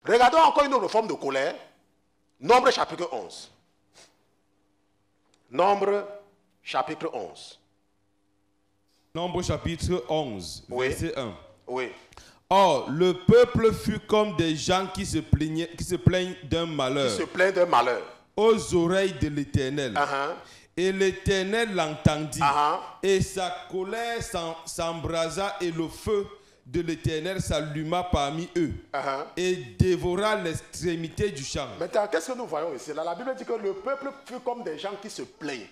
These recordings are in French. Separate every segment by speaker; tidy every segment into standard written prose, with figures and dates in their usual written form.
Speaker 1: Regardons encore une autre forme de colère. Nombre chapitre 11. Nombre chapitre 11.
Speaker 2: Nombre chapitre 11,
Speaker 1: Oui.
Speaker 2: verset 1.
Speaker 1: Oui.
Speaker 2: Or, le peuple fut comme des gens qui se plaignent d'un malheur
Speaker 1: Qui se plaint d'un malheur.
Speaker 2: aux oreilles de l'Éternel. Et l'Éternel l'entendit. Et sa colère s'embrasa et le feu de l'Éternel s'alluma parmi eux et dévora l'extrémité du champ.
Speaker 1: Maintenant, qu'est-ce que nous voyons ici? Là, la Bible dit que le peuple fut comme des gens qui se plaignent.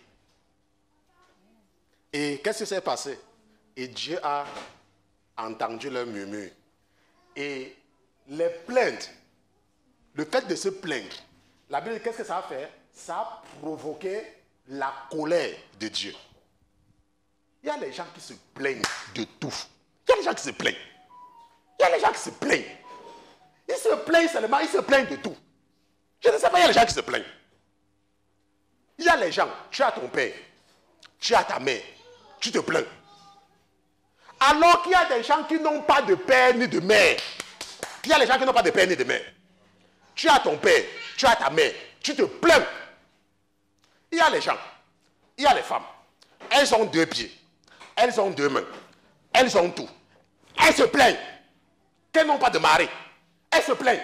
Speaker 1: Et qu'est-ce qui s'est passé? Et Dieu a entendu leur murmure. Et les plaintes, le fait de se plaindre, la Bible dit qu'est-ce que ça a fait? Ça a provoqué la colère de Dieu. Il y a les gens qui se plaignent de tout. Il y a les gens qui se plaignent. Il y a les gens qui se plaignent. Ils se plaignent seulement, ils se plaignent de tout. Je ne sais pas, il y a les gens qui se plaignent. Il y a les gens, tu as ton père, tu as ta mère, tu te plains. Alors qu'il y a des gens qui n'ont pas de père ni de mère. Il y a les gens qui n'ont pas de père ni de mère. Tu as ton père, tu as ta mère, tu te plains. Il y a les gens, il y a les femmes. Elles ont 2 pieds, elles ont 2 mains, elles ont tout. Elles se plaignent qu'elles n'ont pas de mari. Elles se plaignent.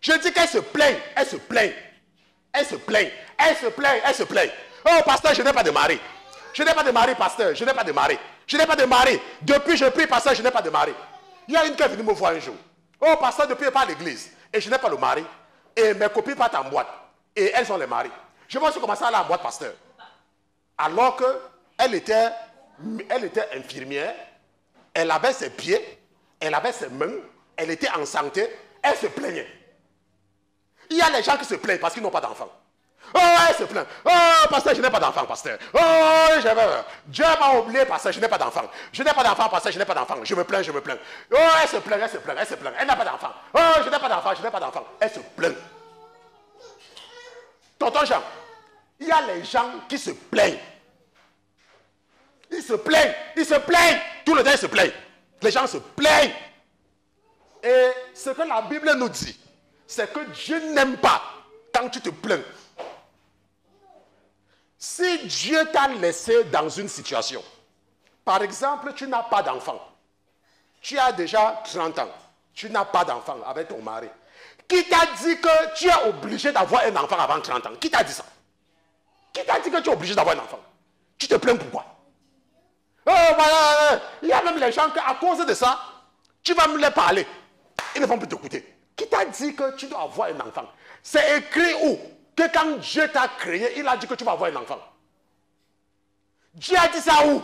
Speaker 1: Je dis qu'elles se plaignent, elles se plaignent. Elles se plaignent, elles se plaignent, elles se plaignent. Oh pasteur, je n'ai pas de mari. Je n'ai pas de mari, pasteur, je n'ai pas de mari. Je n'ai pas de mari. Depuis je prie, pasteur, je n'ai pas de mari. Il y a une qui est venue me voir un jour. Oh pasteur, depuis je pas à l'église. Et je n'ai pas le mari. Et mes copines partent en boîte. Et elles ont les maris. Je vais aussi commencer à aller en boîte, pasteur. Alors qu'elle était infirmière, elle avait ses pieds, elle avait ses mains, elle était en santé, elle se plaignait. Il y a les gens qui se plaignent parce qu'ils n'ont pas d'enfants. Oh, elle se plaint. Oh, pasteur, je n'ai pas d'enfant, pasteur. Oh, Dieu m'a oublié, pasteur, je n'ai pas d'enfant. Je n'ai pas d'enfant, pasteur, je n'ai pas d'enfant. Je me plains, je me plains. Oh, elle se plaint, elle se plaint, elle se plaint. Elle n'a pas d'enfant. Oh, je n'ai pas d'enfant, je n'ai pas d'enfant. Elle se plaint. Tonton Jean, il y a les gens qui se plaignent. Ils se plaignent, ils se plaignent. Tout le temps, ils se plaignent. Les gens se plaignent. Et ce que la Bible nous dit, c'est que Dieu n'aime pas quand tu te plains. Si Dieu t'a laissé dans une situation, par exemple, tu n'as pas d'enfant, tu as déjà 30 ans, tu n'as pas d'enfant avec ton mari, qui t'a dit que tu es obligé d'avoir un enfant avant 30 ans? Qui t'a dit ça? Qui t'a dit que tu es obligé d'avoir un enfant? Tu te plains pourquoi? Oh, voilà, il y a même les gens qui, à cause de ça, tu vas me les parler. Ils ne vont plus t'écouter. Qui t'a dit que tu dois avoir un enfant? C'est écrit où? Que quand Dieu t'a créé, il a dit que tu vas avoir un enfant. Dieu a dit ça où?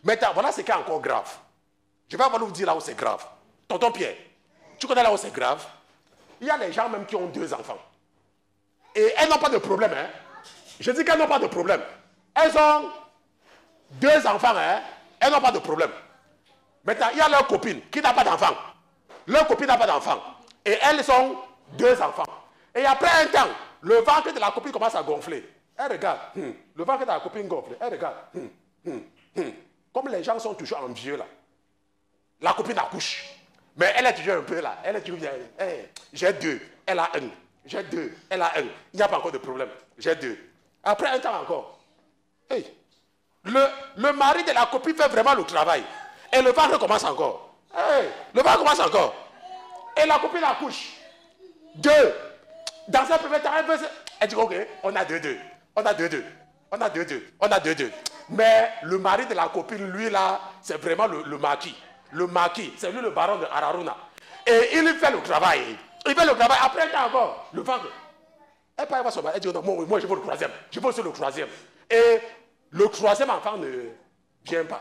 Speaker 1: Maintenant, voilà ce qui est encore grave. Je vais vous dire là où c'est grave. Tonton Pierre, tu connais là où c'est grave? Il y a les gens même qui ont 2 enfants. Et elles n'ont pas de problème. Hein? Je dis qu'elles n'ont pas de problème. Elles ont 2 enfants. Hein? Elles n'ont pas de problème. Maintenant, il y a leur copine qui n'a pas d'enfant. Leur copine n'a pas d'enfant. Et elles ont 2 enfants. Et après un temps, le ventre de la copine commence à gonfler. Elle regarde. Le ventre de la copine gonfle. Elle regarde. Comme les gens sont toujours envieux là. La copine accouche. Mais elle est toujours un peu là. Elle est toujours bien. Hey, j'ai 2. Elle a 1. J'ai 2. Elle a 1. Il n'y a pas encore de problème. J'ai 2. Après un temps encore. Hey, le mari de la copine fait vraiment le travail. Et le ventre commence encore. Hey, le ventre commence encore. Et la copine accouche. 2. Dans un premier temps, elle dit ok, on a 2-2. On a 2-2. On a 2-2. On a 2-2. Mais le mari de la copine, lui là, c'est vraiment le marquis. Le marquis, c'est lui le baron de Araruna. Et il fait le travail. Il fait le travail. Après un temps encore, le ventre. Elle parle pas son mari. Elle dit non, moi je veux le 3e. Je veux aussi le 3e. Et le 3e enfant ne vient pas.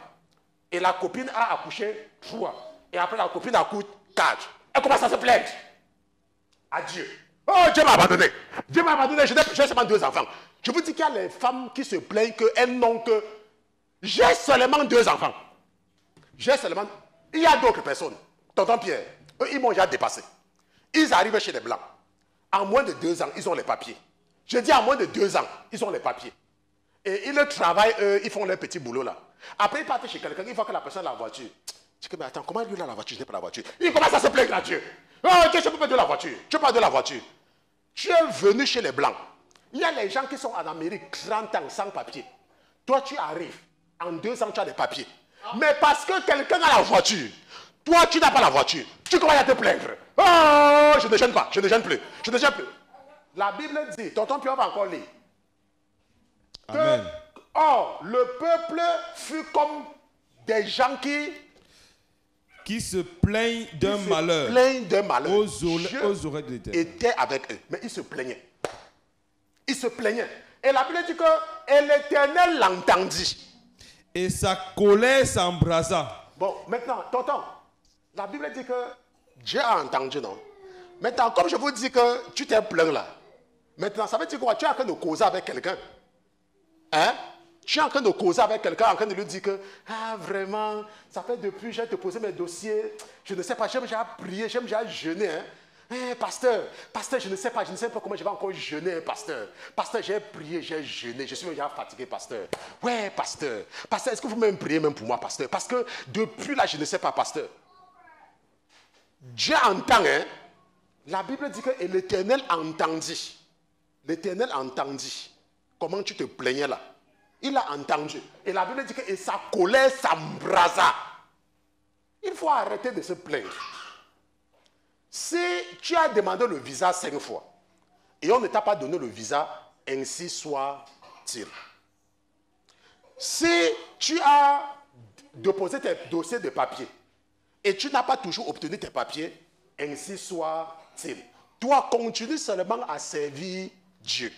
Speaker 1: Et la copine a accouché 3. Et après la copine accouche 4. Elle commence à se plaindre à Dieu. Oh, Dieu m'a abandonné. Dieu m'a abandonné. J'ai seulement 2 enfants. Je vous dis qu'il y a les femmes qui se plaignent qu'elles n'ont que... J'ai seulement 2 enfants. J'ai seulement... Il y a d'autres personnes. Tonton Pierre, eux, ils m'ont déjà dépassé. Ils arrivent chez les Blancs. En moins de 2 ans, ils ont les papiers. Je dis en moins de 2 ans, ils ont les papiers. Et ils travaillent, ils font leur petit boulot là. Après, ils partent chez quelqu'un, ils voient que la personne a la voiture. Je dis que, mais attends, comment lui il a la voiture? Je n'ai pas la voiture. Il commence à se plaindre à Dieu. Oh, tu peux pas de la voiture. Tu pas de la voiture. Tu es venu chez les Blancs. Il y a les gens qui sont en Amérique 30 ans sans papier. Toi, tu arrives. En 2 ans, tu as des papiers. Mais parce que quelqu'un a la voiture, toi, tu n'as pas la voiture. Tu commences à te plaindre. Oh, je ne gêne pas. Je ne gêne plus. Je ne gêne plus. La Bible dit, tonton Pierre va encore lire.
Speaker 2: Amen.
Speaker 1: Or, le peuple fut comme des gens
Speaker 2: qui se plaignent d'un malheur, aux oreilles de l'Éternel.
Speaker 1: Était avec eux, mais ils se plaignaient. Ils se plaignaient. Et la Bible dit que l'Éternel l'entendit.
Speaker 2: Et sa colère s'embrasa.
Speaker 1: Bon, maintenant, tonton, la Bible dit que Dieu a entendu, non? Maintenant, comme je vous dis que tu t'es plaint là, maintenant, ça veut dire quoi? Tu es en train de causer avec quelqu'un. Hein? Tu es en train de causer avec quelqu'un, en train de lui dire que, ah vraiment, ça fait depuis, j'ai te posé mes dossiers, je ne sais pas, j'aime déjà prier, j'aime déjà jeûner. Hein? Pasteur, je ne sais pas comment je vais encore jeûner, pasteur. Pasteur, j'ai prié, j'ai jeûné, je suis déjà fatigué, pasteur. Ouais, pasteur, est-ce que vous même priez même pour moi, pasteur? Parce que depuis là, je ne sais pas, pasteur. Dieu entend, hein? La Bible dit que l'Éternel entendit. L'Éternel entendit. Comment tu te plaignais là? Il a entendu. Et la Bible dit que et sa colère s'embrasa. Il faut arrêter de se plaindre. Si tu as demandé le visa 5 fois et on ne t'a pas donné le visa, ainsi soit-il. Si tu as déposé tes dossiers de papier et tu n'as pas toujours obtenu tes papiers, ainsi soit-il. Toi, continue seulement à servir Dieu.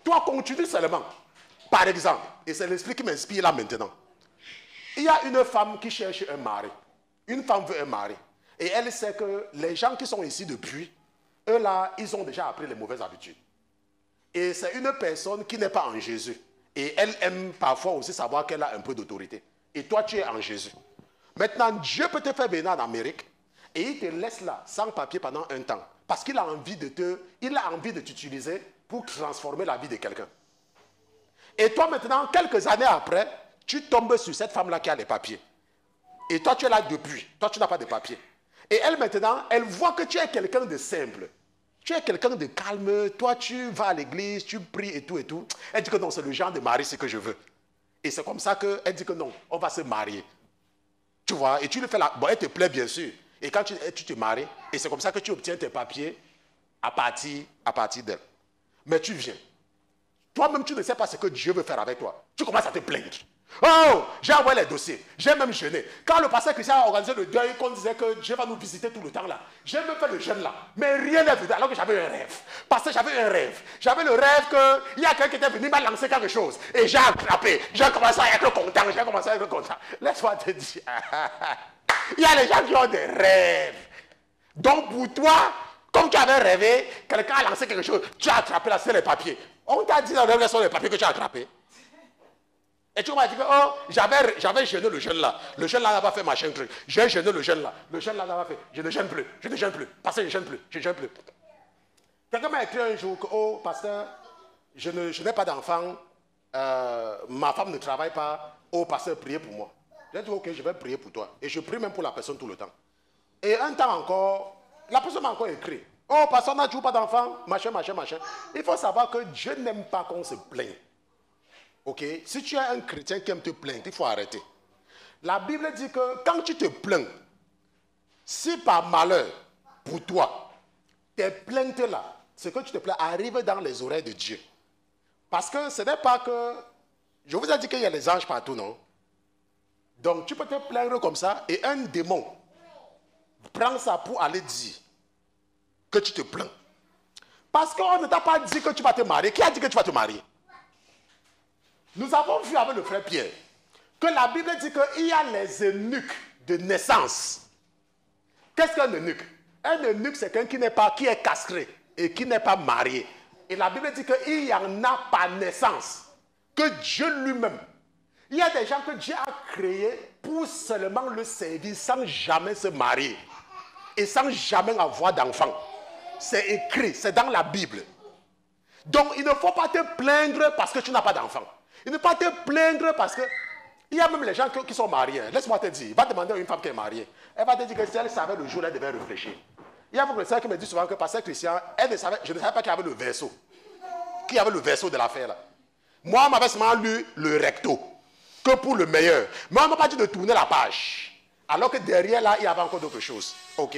Speaker 1: Toi, continue seulement. Par exemple, et c'est l'esprit qui m'inspire là maintenant. Il y a une femme qui cherche un mari. Une femme veut un mari. Et elle sait que les gens qui sont ici depuis, eux là, ils ont déjà appris les mauvaises habitudes. Et c'est une personne qui n'est pas en Jésus. Et elle aime parfois aussi savoir qu'elle a un peu d'autorité. Et toi, tu es en Jésus. Maintenant, Dieu peut te faire venir en Amérique et il te laisse là, sans papier pendant un temps. Parce qu'il a envie de t'utiliser pour transformer la vie de quelqu'un. Et toi maintenant, quelques années après, tu tombes sur cette femme-là qui a les papiers. Et toi, tu es là depuis. Toi, tu n'as pas de papiers. Et elle maintenant, elle voit que tu es quelqu'un de simple. Tu es quelqu'un de calme. Toi, tu vas à l'église, tu pries et tout et tout. Elle dit que non, c'est le genre de mari, c'est que je veux. Et c'est comme ça qu'elle dit que non, on va se marier. Tu vois, et tu le fais là. Bon, elle te plaît bien sûr. Et quand tu te maries, et c'est comme ça que tu obtiens tes papiers à partir d'elle. Mais tu viens. Toi-même, tu ne sais pas ce que Dieu veut faire avec toi. Tu commences à te plaindre. Oh, j'ai envoyé les dossiers. J'ai même jeûné. Quand le pasteur Christian a organisé le deuil, qu'on disait que Dieu va nous visiter tout le temps là, j'ai même fait le jeûne là. Mais rien n'est venu alors que j'avais un rêve. Parce que j'avais un rêve. J'avais le rêve qu'il y a quelqu'un qui était venu m'a lancé quelque chose. Et j'ai attrapé. J'ai commencé à être content. Laisse-moi te dire. Il y a les gens qui ont des rêves. Donc pour toi, comme tu avais rêvé, quelqu'un a lancé quelque chose, tu as attrapé là, c'est les papiers. On t'a dit dans le rêve, ce sont les papiers que tu as attrapés. Et tu m'as dit que oh, j'avais jeûné le jeûne là. Le jeûne là n'a pas fait machin truc. J'ai jeûné le jeûne là. Le jeûne là n'a pas fait. Je ne jeûne plus. Parce que je ne jeûne plus. Quelqu'un m'a écrit un jour que oh, pasteur, je n'ai pas d'enfant. Ma femme ne travaille pas. Oh, pasteur, priez pour moi. J'ai dit ok, je vais prier pour toi. Et je prie même pour la personne tout le temps. Et un temps encore, la personne m'a encore écrit. Oh, pasteur, n'a toujours pas d'enfant. Machin. Il faut savoir que Dieu n'aime pas qu'on se plaigne. Ok, si tu es un chrétien qui aime te plaindre, il faut arrêter. La Bible dit que quand tu te plains, si par malheur, pour toi, tes plaintes là, ce que tu te plains arrive dans les oreilles de Dieu. Parce que ce n'est pas que... Je vous ai dit qu'il y a les anges partout, non? Donc tu peux te plaindre comme ça et un démon prend ça pour aller dire que tu te plains. Parce qu'on ne t'a pas dit que tu vas te marier. Qui a dit que tu vas te marier? Nous avons vu avec le frère Pierre que la Bible dit qu'il y a les eunuques de naissance. Qu'est-ce qu'un eunuque? Un eunuque, c'est quelqu'un qui est castré et qui n'est pas marié. Et la Bible dit qu'il y en a par naissance. Que Dieu lui-même. Il y a des gens que Dieu a créés pour seulement le servir sans jamais se marier. Et sans jamais avoir d'enfant. C'est écrit, c'est dans la Bible. Donc il ne faut pas te plaindre parce que tu n'as pas d'enfant. Il ne faut pas te plaindre parce que... Il y a même les gens qui sont mariés. Laisse-moi te dire. Il va demander à une femme qui est mariée. Elle va te dire que si elle savait le jour, elle devait réfléchir. Il y a beaucoup de sœurs qui me disent souvent que pasteur Christian, je ne savais pas qu'il y avait le verso. Qu'il y avait le verso de l'affaire là. Moi, on m'avait seulement lu le recto. Que pour le meilleur. Mais on ne m'a pas dit de tourner la page. Alors que derrière là, il y avait encore d'autres choses. Ok?